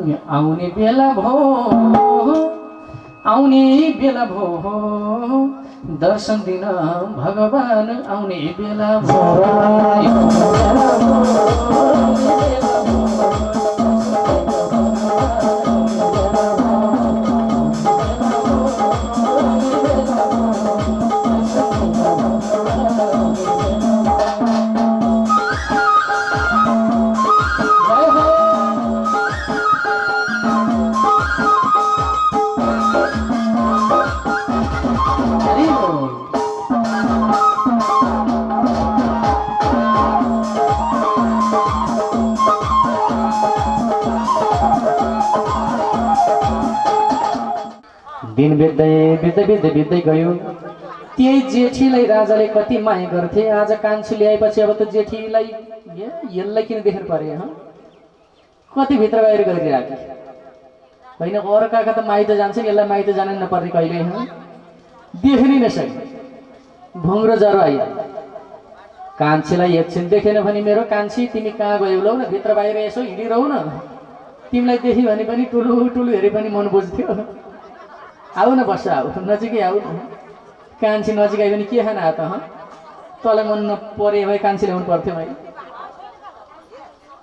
आउने बेला भो आउने बेला भो दर्शन दिन भगवान आउने बेला भो दिन बित्दै गयो। त्यही जेठीलाई राजाले कति माया गर्थे। आज कान्छी ल्याएपछि अब त जेठीलाई यसलाई किन देख्नु पर्यो कति भित्र बाहिर गरिराखे होइन। अर्काका त माइत जान्छन्, यसलाई माइत जान नपर्ने कहिले देख्नै नसके। भुङ्रो ज्वरो आइहाल्यो कान्छीलाई। एकछिन देखेन भने मेरो कान्छी तिमी कहाँ गयौ लौ न, भित्र बाहिर यसो हिँडिरहौ न। तिमीलाई देख्यो भने पनि टुलु टुलु हेरे पनि मन बुझ्थ्यो। आऊ न बस्छ, आऊ नजिकै आऊ न। कान्छी नजिक आयो भने के खान आयो त तँलाई मन नपरे भए कान्छी ल्याउनु पर्थ्यो मैले।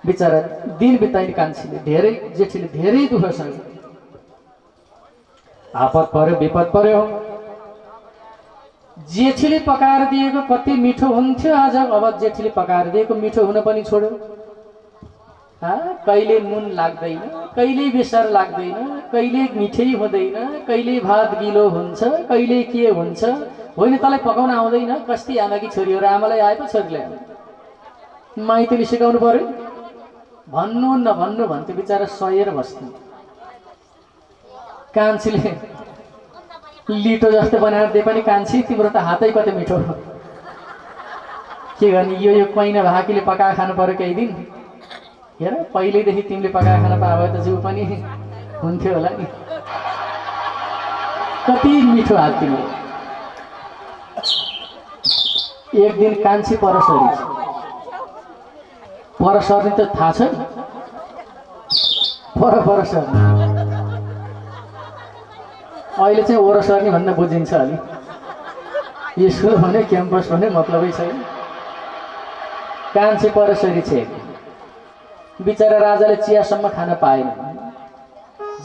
बिचरा दिन बिताइने कान्छीले धेरै जेठीले धेरै दुःख सक्यो। आपद पर्यो विपद पर्यो। जेठीले पकाएर दिएको कति मिठो हुन्थ्यो, आज अब जेठीले पकाएर दिएको मिठो हुन पनि छोड्यो। कहिले नुन लाग्दैन, कहिले बेसार लाग्दैन, कहिले मिठै हुँदैन, कहिले भात गिलो हुन्छ, कहिले के हुन्छ। होइन तँलाई पकाउन आउँदैन, कस्ती आमाकी छोरी हो र आमालाई आए पो छोरीलाई आयो। माइतीले सिकाउनु पर्यो। भन्नु नभन्नु भन्थ्यो, बिचरा सहेर बस्थ्यो। कान्छीले लिटो जस्तो बनाएर दिए पनि कान्छी तिम्रो त हातै कति मिठो। के गर्ने यो कैना भाकीले पकाएर खानु पर्यो केही दिन। हेर पहिल्यैदेखि तिमीले पकाएर खान पाए त जिउ पनि हुन्थ्यो होला नि। कति मिठो हात तिम्रो। एक दिन कान्छी परसरी परसर्ने त थाहा छ परसर्ने। अहिले चाहिँ ओरसर्ने भन्न बुझिन्छ अलि। स्कुल भने क्याम्पस भने मतलबै छैन। कान्छी परसरी छ। बिचरा राजाले चियासम्म खान पाएन।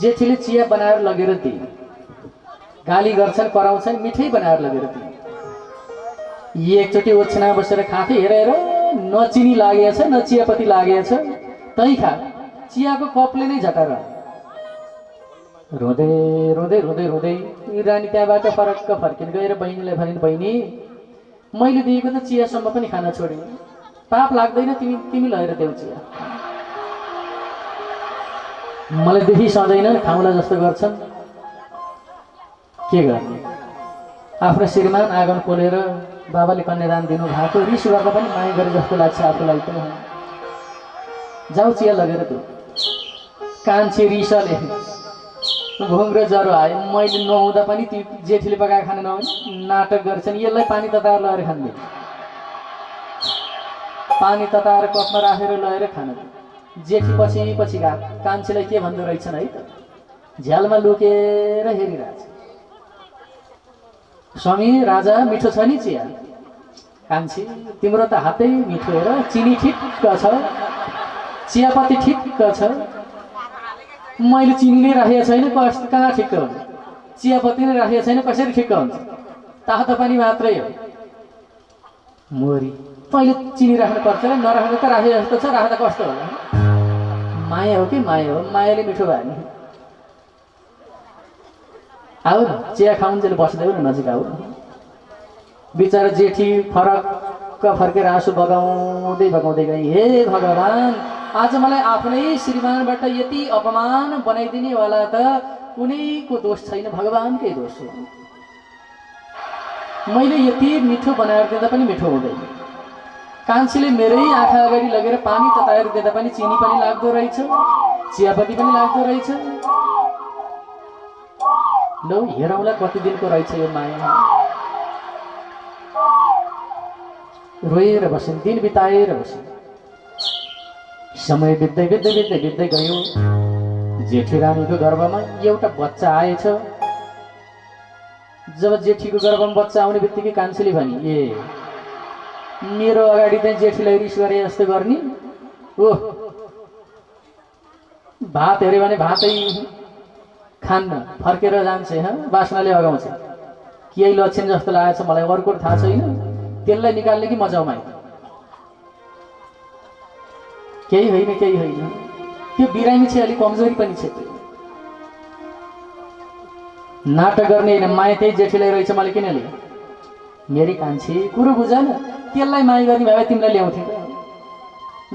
जेठीले चिया बनाएर लगेर दिए। गाली गर्छन् कराउँछन्, मिठै बनाएर लगेर दिए। एकचोटि ओछ्यानमा बसेर खाथे। हेर हेर न चिनी लागेछ न चियापत्ती लागेछ, तै खा। चियाको कपले नै झटार। रोँदै रोँदै रोँदै रोँदै रानी त्यहाँबाट फरक्क फर्किन गएर बहिनीलाई भनिन्, बहिनी मैले दिएको त चियासम्म पनि खान छोडेँ। पाप लाग्दैन तिमी लगेर देऊ चिया। मलाई देखि सधैँ खाउला जस्तो गर्छन्। के गर्ने आफ्नो श्रीमान आँगन खोलेर बाबाले कन्यादान दिनुभएको रिस गर्दा पनि माया गरे जस्तो लाग्छ आफूलाई त। जाऊ चिया लगेर तँ। कान्छी रिसले घुङ्रो ज्वरो आयो। मैले नहुँदा पनि ती जेठीले पकाएर खान नहुने नाटक गर्छन्। यसलाई पानी तताएर लगेर खाने। पानी तताएर कपमा राखेर लगेर खान। जेठी पछि पछि गएको। कान्छीलाई के भन्दो रहेछन् है त। झ्यालमा लुकेर हेरिरहेछ। स्वामी राजा मिठो छ नि चिया। कान्छी तिम्रो त हातै मिठो। हेर चिनी ठिक्क छ, चियापत्ती ठिक्क छ। मैले चिनी नै राखेको छैन, कहाँ ठिक्क हुन्छ। चियापत्ती नै राखेको छैन, कसरी ठिक्क हुन्छ। तातो पानी मात्रै हो। मोरी तैँले चिनी राख्नुपर्छ र नराख्नु त राखे जस्तो छ। राख्दा कस्तो होला। माया हो कि माया हो। मायाले मिठो भयो नि। आऊ न चिया खाउन्जेल बस्दै न नजिक आऊ। बिचरा जेठी फरक्क फर्केर आँसु बगाउँदै बगाउँदै गई। हे भगवान, आज मलाई आफ्नै श्रीमानबाट यति अपमान बनाइदिने वाला त कुनैको दोष छैन, भगवानकै दोष हो। मैले यति मिठो बनाएर दिँदा पनि मिठो हुँदैन। कान्छीले मेरै आँखा अगाडि लगेर पानी तताएर दिँदा पनि चिनी पनि लाग्दो रहेछ, चियापत्ती पनि लाग्दो रहेछ। लौ हेरौँला कति दिनको रहेछ यो माया। रोएर बसिन्, दिन बिताएर बसिन्। समय बित्दै बित्दै बित्दै बित्दै गयो। जेठी रानीको गर्भमा एउटा बच्चा आएछ। जब जेठीको गर्भमा बच्चा आउने बित्तिकै कान्छीले भनी, ए मेरो अगाडि चाहिँ जेठीलाई रिस गरे जस्तो गर्ने, ओह भात हेऱ्यो भने भातै खान्न, फर्केर जान्छ, बास्नाले अगाउँछ, केही लक्षण जस्तो लागेको छ मलाई, अरूको थाहा छैन, त्यसलाई निकाल्ने कि मजाउमा केही होइन, केही होइन। त्यो बिरामी चाहिँ अलिक कमजोरी पनि छ। नाटक गर्ने होइन, माया त्यही जेठीलाई रहेछ, मैले किन लिएँ? मेरी कान्छी कुरो बुझ न, त्यसलाई माया गर्ने भए तिमीलाई ल्याउँथ्यो त।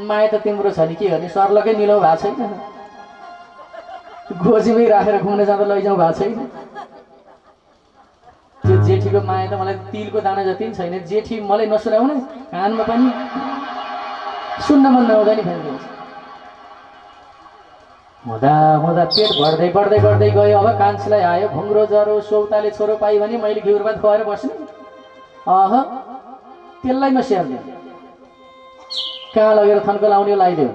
माया त तिम्रो छ नि, के गर्ने, सर्लकै निलो भएको छैन, गोजीमै राखेर घुम्न जाँदा लैजाउँ भएको छैन। त्यो जेठीको माया त मलाई तिलको दाना जति पनि छैन। जेठी मलाई नसुनाउने, कानमा पनि सुन्न मन नहुँदा नि फेरि हुँदा हुँदा पेट बढ्दै बढ्दै बढ्दै गयो। अब कान्छीलाई आयो भुङ्रो ज्वरो, सौताले छोरो पाइ भने मैले घिउर भात खुवाएर बस्ने, त्यसलाई म स्याहार्ने, कहाँ लगेर थन्को लाउने लगाइदियो।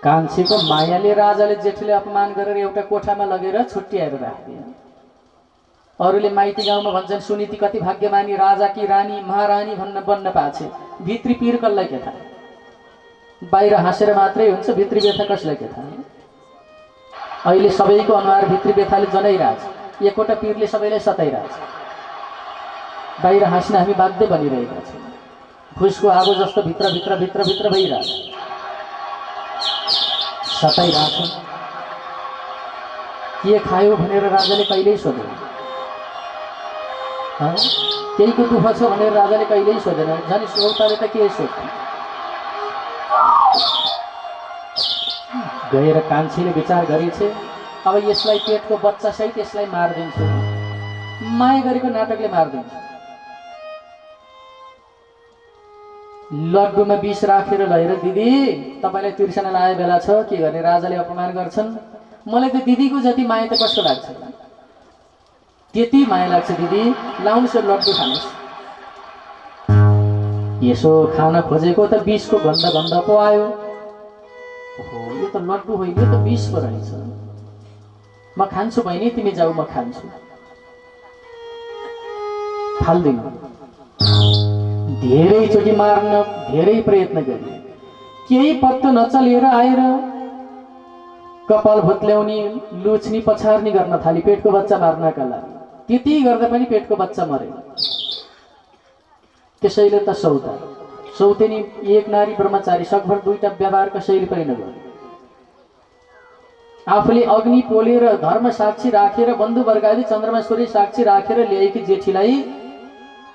कान्छीको मायाले राजाले जेठीले अपमान गरेर एउटा कोठामा लगेर छुट्याएर राखिदियो। अरूले माइती गाउँमा भन्छन् सुनीति कति भाग्यमानी, राजा कि रानी महारानी बन्न पाछे, भित्री पीर कसलाई के थाहा। बाहिर हाँसेर मात्रै हुन्छ, भित्री व्यथा कसलाई के थाहा। अहिले सबैको अनुहार भित्री व्यथाले जनाइरहेछ, एकवटा पीरले सबैलाई सताइरहेछ। बाहिर हाँस्न हामी बाध्य बनिरहेका छौँ, फुसको आगो जस्तो भित्र भित्र भित्र भित्र भइरहेछ, सताइरहेछ। के खायो भनेर राजाले कहिल्यै सोधेन, केहीको दुःख छ भनेर राजाले कहिल्यै सोधेन। झन् सौताले त के सोध्छ। गएर कान्छीले विचार गरेछ, अब यसलाई पेटको बच्चा सहित यसलाई मारिदिन्छु, माया गरेको नाटकले मारिदिन्छु। लड्डुमा विष राखेर लगेर, दिदी तपाईँलाई तिर्सना लागेको बेला छ, के गर्ने, राजाले अपमान गर्छन्, मलाई त दिदीको जति माया त कस्तो लाग्छ, त्यति माया लाग्छ दिदी, लाउनुहोस् लड्डु खानुहोस्। यसो खान खोजेको त विषको गन्ध गन्ध पो आयो। ओहो, यो त लड्डु होइन, यो त विष पो रहेछ। म खान्छु बहिनी, तिमी जाऊ, म खान्छु। फाल्दिन। धेरैचोटि मार्न धेरै प्रयत्न गरे, केही पत्तो नचलेर आएर कपाल भुत्ल्याउने, लुछ्नी पछार्नी गर्न थाली पेटको बच्चा मार्नका लागि। त्यति गर्दा पनि पेटको बच्चा मरे। त्यसैले त सौतेनी एक नारी ब्रह्मचारी, सकभर दुईटा व्यवहार कसैले पनि नगरे। आफूले अग्नि पोलेर धर्म साक्षी राखेर, बन्धुवर्ग आदि चन्द्रमा सूर्य साक्षी राखेर ल्याएकी जेठीलाई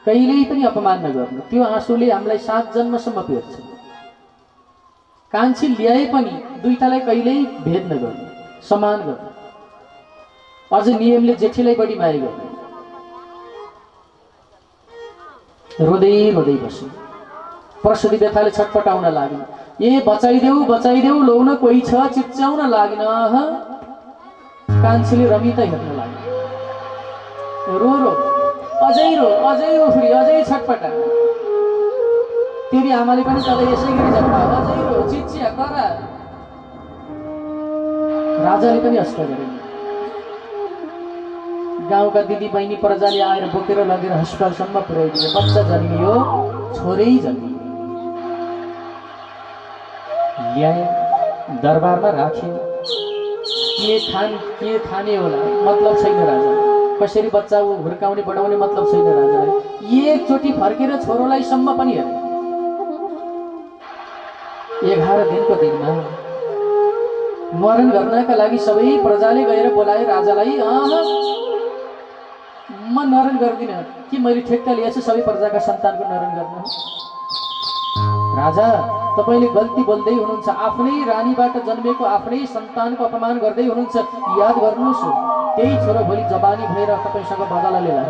कहिल्यै पनि अपमान नगर्नु। त्यो आँसुले हामीलाई 7 जन्मसम्म पेर्छ। कान्छी ल्याए पनि दुईटालाई कहिल्यै भेद नगर्नु, समान गर्नु। अझ नियमले जेठीलाई बढी माया गर्नु। रोदै रोदै बस्यो। प्रसुति व्यथाले छटपटाउन लाग्यो। ए बचाइदेऊ बचाइदेऊ, लौन कोही छ, चिप्च्याउन लाग्न। कान्छीले रमिता हेर्न लाग्यो। रो रो, अझै रो, अझै उफ्री, अझै छटपटा। तेरी आमाले पनि तँलाई यसै गरी जन्मा, अझै रो, चिच्चिया करा। राजाले पनि हस्त गरे। गाउँका दिदी बहिनी प्रजाले आएर बोकेर लगेर अस्पतालसम्म पुर्याइदियो। बच्चा जन्मियो, छोरै जन्मियो। ल्याए, दरबारमा राख्यो। के खाने होला मतलब छैन राजा, कसरी बच्चा हुर्काउने बढाउने मतलब छैन राजालाई। एकचोटि फर्केर छोरोलाई सम्म पनि हेरे। 11 दिनको दिनमा मरण गर्नका लागि सबै प्रजाले गएर बोलाए राजालाई। म नरण गर्दिनँ कि मैले ठेक्का लिएछु सबै प्रजाका सन्तानको नरण गर्न। राजा, तपाईले गल्ती बोल्दै हुनुहुन्छ। आफ्नै रानीबाट जन्मेको आफ्नै सन्तानको अपमान गर्दै हुनुहुन्छ। याद गर्नुहोस्, त्यही छोरो भोलि जवानी भएर तपाईसँग बदला लिला।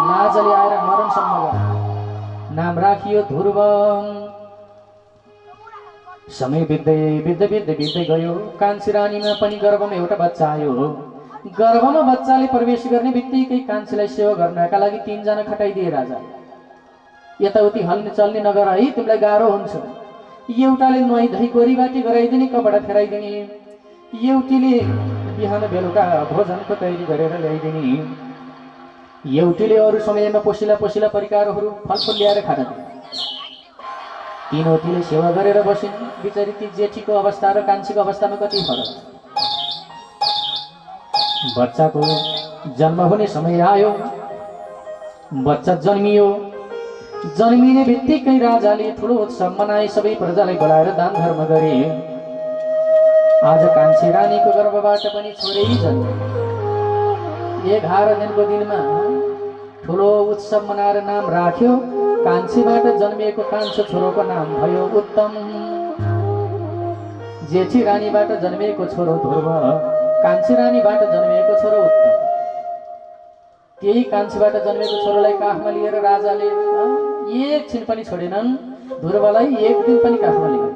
लाजले आएर मरणसम्म गयो। नाम राखियो ध्रुव। समय बित्दै बित्दै बित्दै बित्दै गयो। कान्छी रानीमा पनि गर्भमा एउटा बच्चा आयो। गर्भमा बच्चाले प्रवेश गर्ने बित्तिकै कान्छीलाई सेवा गर्नका लागि 3 जना खटाइदिए राजा। यताउति हल्ने चल्ने नगर है, तिमीलाई गाह्रो हुन्छ। एउटाले नुहाई धुई गोरीबाटी गराइदिने, कपडा फेराइदिने, एउटीले बिहान बेलुका भोजनको तयारी गरेर ल्याइदिने, एउटीले अरू समयमा पोसिला पोसिला परिकारहरू फलफुल ल्याएर खान दिने, तीनवटीले सेवा गरेर बसिन्। बिचारी ती जेठीको अवस्था र कान्छीको अवस्थामा कति फरक। बच्चाको जन्म हुने समय आयो, बच्चा जन्मियो। जन्मिने बित्तिकै राजाले ठुलो उत्सव मनाए, सबै प्रजालाई बोलाएर दान धर्म गरे। आज कान्छी रानीको गर्भबाट पनि छोरै जन्मे। 11 दिनको दिनमा ठुलो उत्सव मनाएर नाम राख्यो। कान्छीबाट जन्मिएको कान्छो छोरोको नाम भयो उत्तम। जेठी रानीबाट जन्मिएको छोरो ध्रुव, कान्छी रानीबाट जन्मिएको छोरो उत्तम। त्यही कान्छीबाट जन्मेको छोरोलाई काखमा लिएर राजाले एक छिन पनि छोडेनन्, ध्रुवलाई एक दिन पनि काखमा लिएन।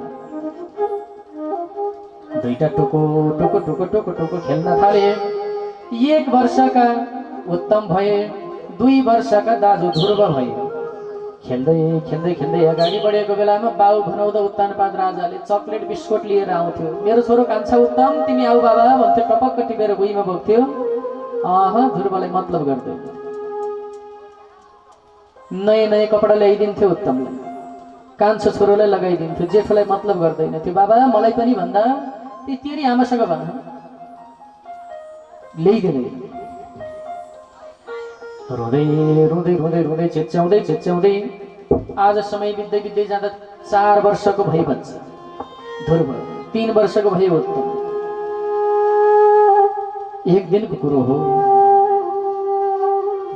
दुईटा टुको टुको टुको टुको टुको खेल्न थाले। 1 वर्षका उत्तम भए, 2 वर्षका दाजु ध्रुव भए। खेल्दै खेल्दै खेल्दै अगाडि बढेको बेलामा बाउ भनाउँदा उत्तानपाद राजाले चकलेट बिस्कुट लिएर आउँथ्यो। मेरो छोरो कान्छा उत्तम, तिमी आऊ बाबा भन्थ्यो। टपक्क टिपेर भुइँमा बोक्थ्यो। ध्रुवलाई मतलब गर्दै नयाँ नयाँ कपडा ल्याइदिन्थ्यो उत्तमलाई, कान्छो छोरोलाई लगाइदिन्थ्यो। जेठोलाई मतलब गर्दैन थियो। बाबा मलाई पनि भन्दा ती तेरी आमासँग भन, ल्याइदिने। रुँदै रुँदै रुँदै रुँदै चिच्याउँदै चिच्याउँदै आज समय बित्दै बित्दै जाँदा 4 वर्षको भए बच्चा ध्रुव, 3 वर्षको भए उत्तम। एक दिनको कुरो हो,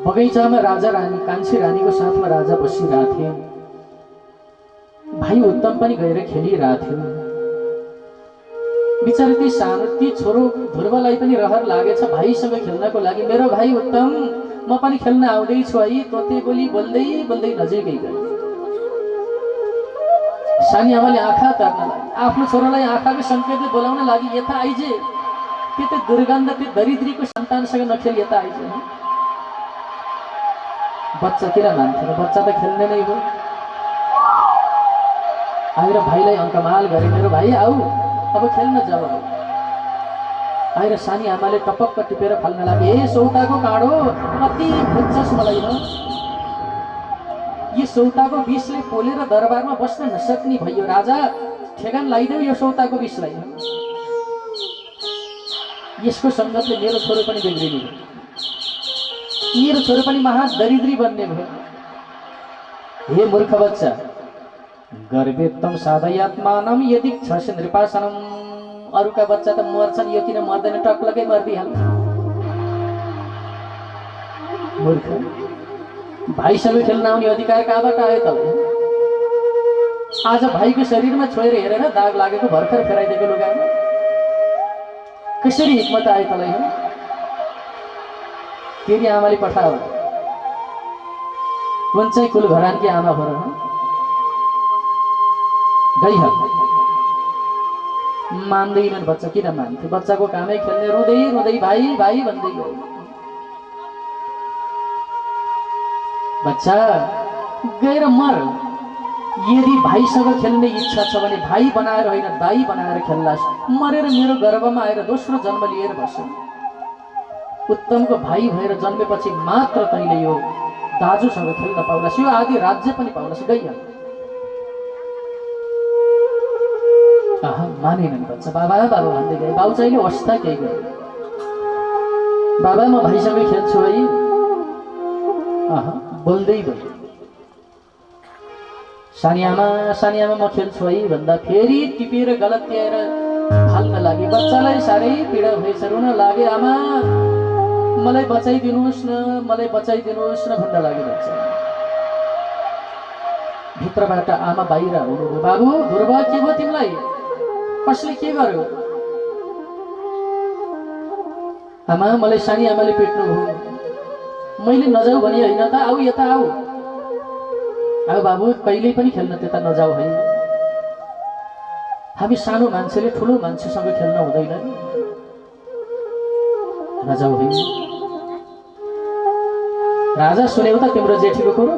बगैँचामा राजा रानी कान्छी रानीको साथमा राजा बसिरहेथे। भाइ उत्तम पनि गएर खेलिरहेथ्यो। बिचारी ती सानो ती छोरो ध्रुवलाई पनि रहर लागेछ भाइसँग खेल्नको लागि। मेरो भाइ उत्तम, म पनि खेल्न आउँदैछु है। तोते बोली बोल्दै बोल्दै नजिकै गए। सानी आमाले आँखा तार्न लागि आफ्नो छोरोलाई आँखाको सङ्केतले बोलाउन लागि, यता आइजे, त्यो दुर्गन्ध त्यो दरिद्रीको सन्तानसँग नखेल, यता आइजे। बच्चा किन मान्थेन, बच्चा त खेल्ने नै हो। आएर भाइलाई अङ्कमाल गरे, मेरो भाइ आऊ अब खेल्न जाऊ। आएर सानी आमाले टपक्क टिपेर फाल्न लागे। ए सौताको काँडो, कति खोज्छस् मलाई हो। यो सौताको विषले पोलेर दरबारमा बस्न नसक्ने भयो। राजा ठेगान लगाइदेऊ यो सौताको विषलाई। यसको सङ्गतले मेरो छोरो पनि बिग्रिने भयो, मेरो छोरो पनि महादरिद्री बन्ने भयो। हे मूर्ख बच्चा, गर्वेत्तम साधयात्मानम यदि छस् नृपासनम। अरूका बच्चा त मर्छन्, यो किन मर्दैन, टक्लकै मर्दिहाल्छ। मूर्ख, भाइसँग खेल्न आउने अधिकार कहाँबाट आयो त? आज भाइको शरीरमा छोएर हेरेर दाग लागेको भर्खर फेराइदिएको लुगामा कसरी हिक्मत आयो तँलाई? हो तेरी आमाले पठाओ, कुन चाहिँ कुल घरानकी आमा भर गइहाल। मान्दैनन् बच्चा, किन मान्थे? बच्चाको कामै खेल्ने। रुँदै रुँदै भाइ भाइ भन्दै गयो। बच्चा गएर मर। यदि भाइसँग खेल्ने इच्छा छ भने भाइ बनाएर होइन दाई बनाएर खेल्लास्। मरेर मेरो गर्भमा आएर दोस्रो जन्म लिएर बस। उत्तमको भाइ भएर जन्मेपछि मात्र तैँले यो दाजुसँग खेल्न पाउलास्, यो आदि राज्य पनि पाउलास्। गइहाल। मानेनन् बच्चा। बाबा बाबा भन्दै गए। बाउ चाहिँले अवस्था केही गरे। बाबा म भाइसँगै खेल्छु है। बोल्दै भयो। सानी आमा म खेल्छु है भन्दा फेरि टिपेर गलत्याएर फाल्न लागे। बच्चालाई साह्रै पीडा भएछ, रुन लागे। आमा मलाई बचाइदिनुहोस् न, मलाई बचाइदिनुहोस् न भन्न लागे बच्चा। भित्रबाट आमा बाहिर आउनुभयो। बाबु ध्रुव के भयो तिमीलाई? कसले के गर्यो? आमा मलाई सानी आमाले पिट्नुभयो। मैले नजाऊ भने होइन त, आऊ यता आऊ। आऊ बाबु, कहिल्यै पनि खेल्न त्यता नजाऊ है। हामी सानो मान्छेले ठुलो मान्छेसँग खेल्न हुँदैन, नजाऊ है। राजा सुन्यौ त तिम्रो जेठीको कुरो?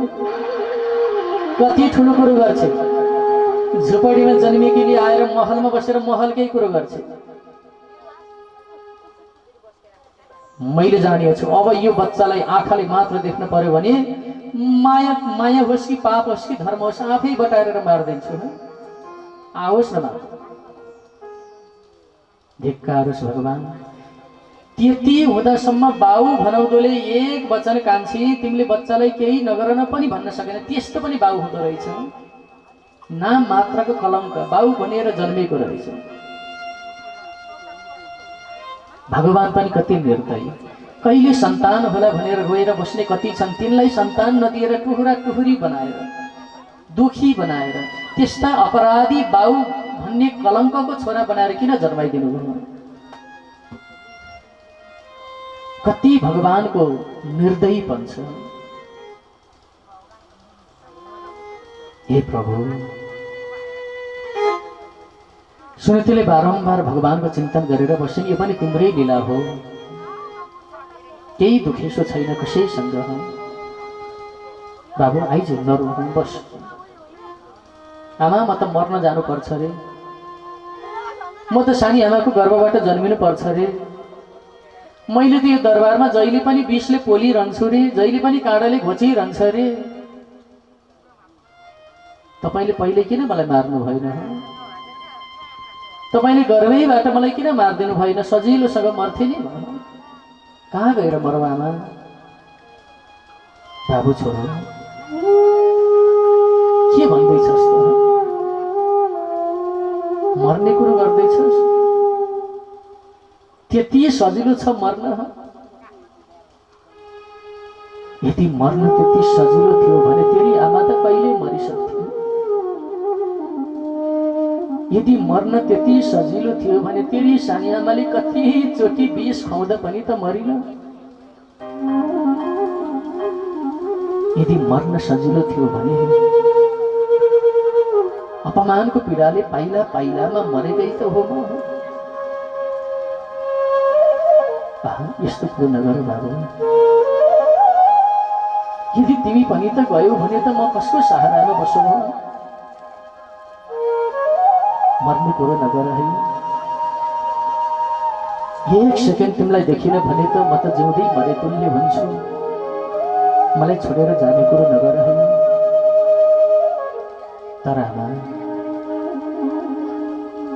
कति ठुलो कुरो गर्छ। झुपडीमा जन्मेकीले आएर महलमा बसेर महलकै कुरो गर्छ। मैले जानेछु अब यो बच्चालाई आँखाले मात्र देख्न पर्यो भने माया माया होस् कि पाप होस् कि धर्म होस् आफै बताएर मारिदिन्छु। आओस् न धिक्कार होस् भगवान। त्यति हुँदासम्म बाउ भनाउँदोले एक वचन कान्छी तिमीले बच्चालाई केही नगर न पनि भन्न सकेन। त्यस्तो पनि बाउ हुँदो रहेछ। नाम मात्रको कलङ्क बाउ भनेर जन्मेको रहेछ। भगवान पनि कति निर्दयी। कहिले सन्तान होला भनेर रोएर बस्ने कति छन्, तिनलाई सन्तान नदिएर टुहुरा टुहुरी बनाएर दुखी बनाएर त्यस्ता अपराधी बाउ भन्ने कलङ्कको छोरा बनाएर किन जन्माइदिनु भयो? कति भगवानको निर्दयीपन छ। हे प्रभु, सुनीतिले बारम्बार भगवानको चिन्तन गरेर बस्छन्। यो पनि तिम्रै लीला हो, केही दुखेसो छैन कसैसँग। बाबु आइज नरु बस। आमा म त मर्न जानुपर्छ रे, म त सानी आमाको गर्भबाट जन्मिनु पर्छ रे। मैले त यो दरबारमा जहिले पनि विषले पोलिरहन्छु रे, जहिले पनि काँडाले घोचिरहन्छ रे। तपाईले पहिले किन मलाई मार्नु भएन? तपाईले गर्भैबाट मलाई किन मारिदिनु भएन? सजिलोसँग मर्थे नि म। कहाँ गएर मरौ आमा? बाबु छोरो के भन्दैछस् त? मर्ने कुरो गर्दैछस्? त्यति सजिलो छ मर्न? यदि मर्न त्यति सजिलो थियो भने तेरी आमा त कहिले मरिसक्थ्यो। यदि मर्न त्यति सजिलो थियो भने तेरी सानी आमाले कति चोटि विष खुवाउँदा पनि त मरिन। यदि मर्न सजिलो थियो भने अपमानको पीडाले पाइला पाइलामा मरेकै त हो म। यस्तो कुरो नगर बाबु। यदि तिमी पनि त गयौ भने त म कसको सहारामा बसौँ? मर्ने कुरो नगर है। एक सेकेन्ड तिमीलाई देखिन भने त म त जिउँदै मरे तुल्य हुन्छु। मलाई छोडेर जाने कुरो नगर है। तर आमा,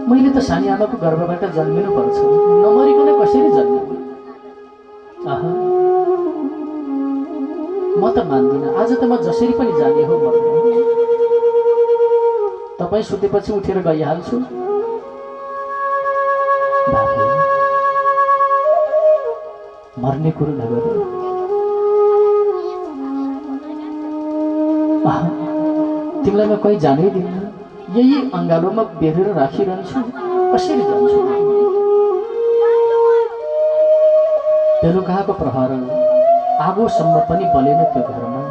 मैले त सानी आमाको गर्भबाट जन्मिनु पर्छ, नमरिकन कसरी जन्मिनु? म त मान्दिनँ। आज त म जसरी पनि जाने हो मर्न। तपाईँ सुतेपछि उठेर गइहाल्छु। बाबु, मर्ने कुरो नगर। तिमीलाई म कहीँ जानै दिन्न। यही अङ्गालोमा बेरेर राखिरहन्छु। कसरी जान्छु? बेलुकाको प्रहर आगोसम्म पनि बलेन त्यो घरमा।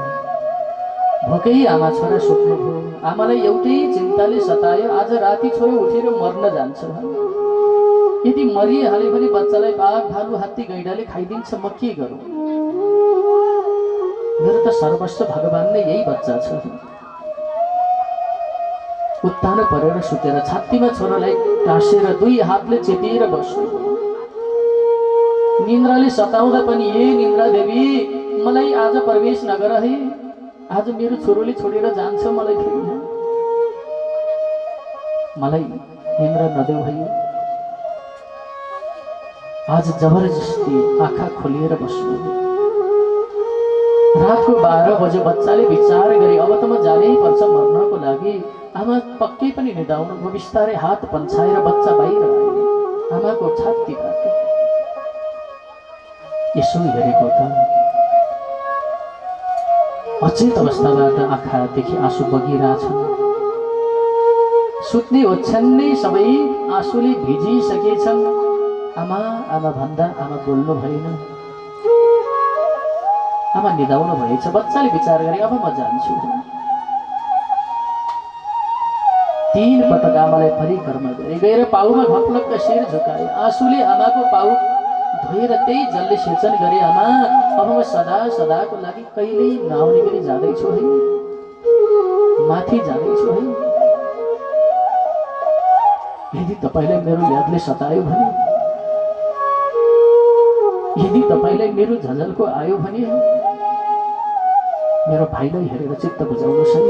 भोकै आमा छोरा सुत्नुभयो। आमालाई एउटै चिन्ताले सतायो, आज राति छोरो उठेर मर्न जान्छ। यदि मरिहाल्यो भने बच्चालाई बाघ भालु हात्ती गैंडाले खाइदिन्छ, म के गरौँ? मेरो त सर्वस्व भगवान नै यही बच्चा छ। उत्तानो परेर सुतेर छातीमा छोरालाई टाँसेर दुई हातले चेपिएर बस्नु। निन्द्राले सताउँदा पनि हे निन्द्रा देवी, मलाई आज प्रवेश नगर है। आज मेरो छोरोले छोडेर जान्छ मलाई फेरि। मलाई निन्द्रा नदेऊ है। आज जबरजस्ती आँखा खोलिएर बस्नु। रातको 12 बजे बच्चाले विचार गरे अब त म जानै पर्छ मर्नको लागि। आमा पक्कै पनि निदाउनु भयो। बिस्तारै हात पन्छाएर बच्चा बाहिर आयो आमाको छातीबाट। यसो हेरेको त अचेत अवस्थाबाट आँखादेखि आँसु बगिरहेछन्। सुत्ने ओछ्यान्नै सबै आँसुले भिजिसकेछन्। आमा आमा भन्दा आमा बोल्नु भएन। आमा निदाउनु भएछ। बच्चाले विचार गरे अब म जान्छु। 3 पटक आमालाई परिक्रमा गरे। गएर पाउमा घपलक्क शिर झुकाए। आँसुले आमाको पाउ धोएर त्यही जलले सिंचन गरे। आमा अब म सदा सदाको लागि कहिल्यै नआउने गरी जाँदैछु है। माथि जाँदैछु है। यदि तपाईँलाई मेरो यादले सतायो भने, यदि तपाईँलाई मेरो झझल्को आयो भने मेरो भाइलाई हेरेर चित्त बुझाउनुहोस् है।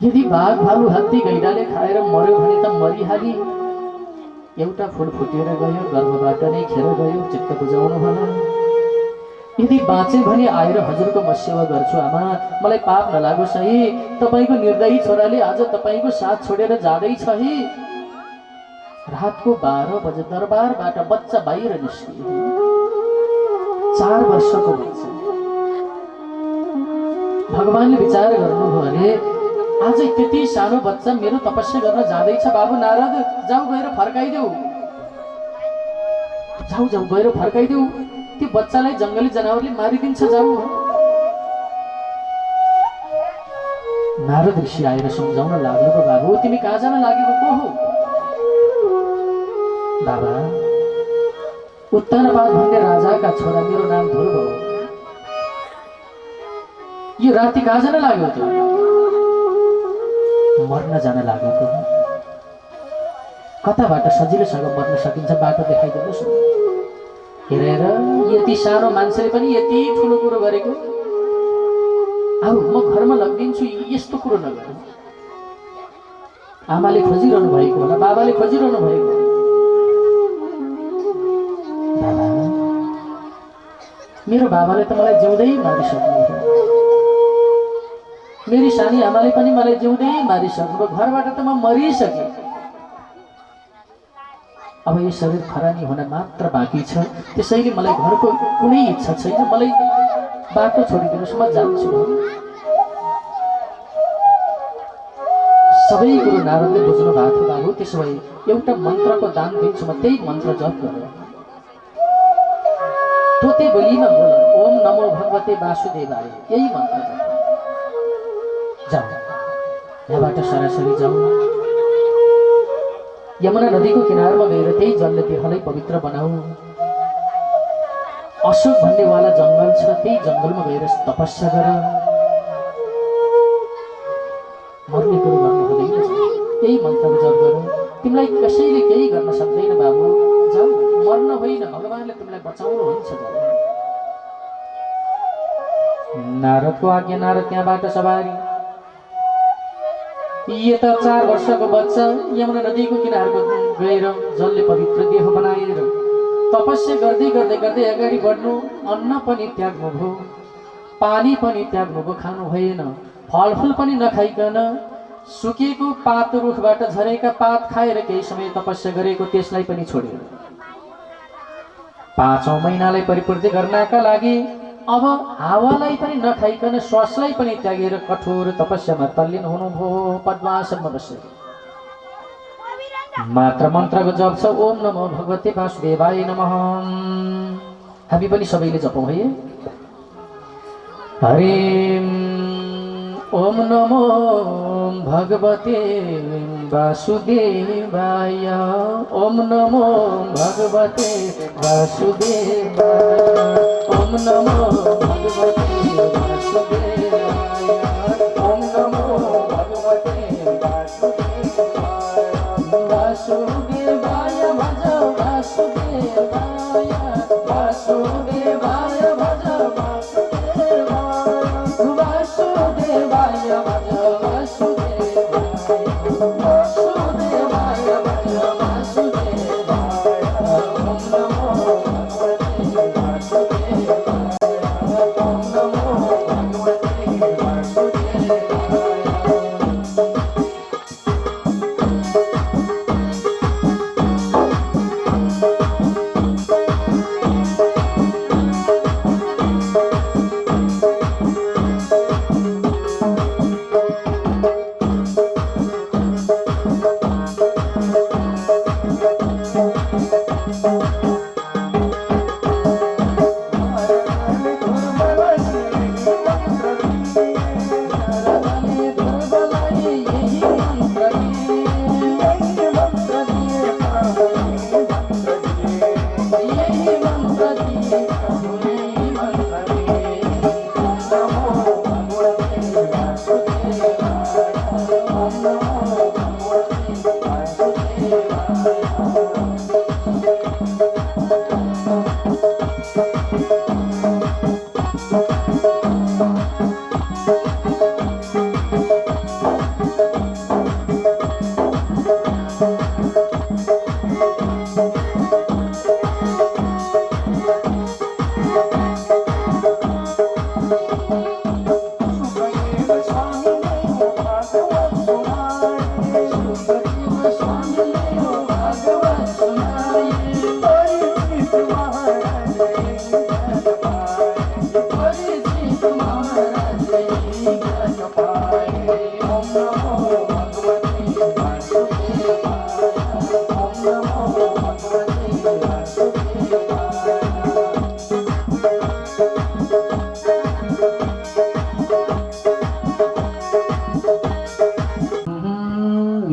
यदि बाघ भालु हात्ती गैंडाले खाएर मर्यो भने त मरिहाली, एउटा फुल फुटेर गयो, गर्भबाट नै खेर गयो, चित्त बुझाउनु होला। यदि बाँचे भने आएर हजुरको म सेवा गर्छु आमा, मलाई पाप नलागोस् है। तपाईँको निर्दयी छोराले आज तपाईँको साथ छोडेर जाँदैछ है। रातको 12 बजे दरबारबाट बच्चा बाहिर निस्कियो, 4 वर्षको बच्चा। भगवानले विचार गर्नुभयो अरे आज त्यति सानो बच्चा मेरो तपस्या गर्न जाँदैछ, बाबु नारद जाऊ गएर फर्काइदेऊ, जाऊ जाऊ गएर फर्काइदेऊ, त्यो बच्चालाई जङ्गली जनावरले मारिदिन्छ, जाऊ। नारद ऋषि आएर सम्झाउन लाग्नुभयो, बाबु तिमी कहाँ जान लागेको, को हो? बाबा उत्तरपाद भन्ने राजाका छोरा, मेरो नाम ध्रुव हो। यो राति कहाँ जान लाग्यो त? मर्न जान लागेको। कताबाट सजिलोसँग मर्न सकिन्छ बाटो देखाइदिनुहोस् न। हेरेर यति सानो मान्छेले पनि यति ठुलो कुरो गरेको, अब म घरमा लगिदिन्छु, यस्तो कुरो नगर। आमाले खोजिरहनु भएको होला, बाबाले खोजिरहनु भएको। बाबा, मेरो बाबाले त मलाई जिउँदै मारिसक्नुभयो, मेरी सानी आमाले पनि मलाई जिउँदै मारिसक्नुभयो, घरबाट त म मरिसकेँ। अब यो शरीर खरानी हुन मात्र बाँकी छ, त्यसैले मलाई घरको कुनै इच्छा छैन, मलाई बाटो छोडिदिनुहोस्, म जान्छु। सबै कुरो नारदले बुझ्नु भएको थियो। बाबु त्यसो भए एउटा मन्त्रको दान दिन्छु, म त्यही मन्त्र जप गर। तोते बोलीमा बोल, ओम नमो भगवते वासुदेवाय, यही मन्त्र जप। जाऊ, यहाँबाट सरासरी जाऊ, यमुना नदीको किनारमा गएर त्यही जलले देहलाई पवित्र बनाऊ। अशोक भन्नेवाला जङ्गल छ, त्यही जङ्गलमा गएर तपस्या गर। मर्ने कुरो गर्नु हुँदैन, यही मन्त्र जप गर। तिमीलाई कसैले केही गर्न सक्दैन बाबु, जाऊ, मर्न होइन, भगवानले तिमीलाई बचाउनुहुन्छ। नारदको आज्ञा, नारद त्यहाँबाट सवारी। यता 4 वर्षको बच्चा यमुना नदीको किनारमा गएर जलले पवित्र देह बनाएर तपस्या गर्दै गर्दै गर्दै अगाडि बढ्नु। अन्न पनि त्याग्नुभयो, पानी पनि त्याग्नुभयो, खानु भएन। फलफुल पनि नखाइकन सुकेको पात, रुखबाट झरेका पात खाएर केही समय तपस्या गरेको त्यसलाई पनि छोड्यो। 5औं महिनालाई परिपूर्ति गर्नका लागि अब हावालाई पनि नखाइकन श्वासलाई पनि त्यागेर कठोर तपस्यामा तल्लीन हुनुभयो। पद्मासनमा बसे मात्र मन्त्रको जप छ, ओम नमो भगवते वासुदेवाय नमः। हामी पनि सबैले जपौँ है। हरि ओम नमो भगवते वासुदेवाय, ओम नमो भगवते वासुदेवाय, ओम नमो भगवते वासुदेवाय, ओम नमो भगवते वासुदेवाय। वासुदेवाय भज वासुदेवाय, वासुदेवाय भज वासुदेवाय, वासुदेवाय भज वासुदेवाय, वासुदेवाय भज वासुदेवाय। ओम नमो भगवते वासुदेवाय, ओम नमो भगवते वासुदेवाय।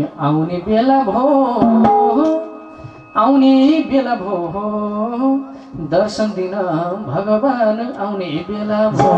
आउने बेला भो आउने बेला भो दर्शन दिन भगवान आउने बेला भो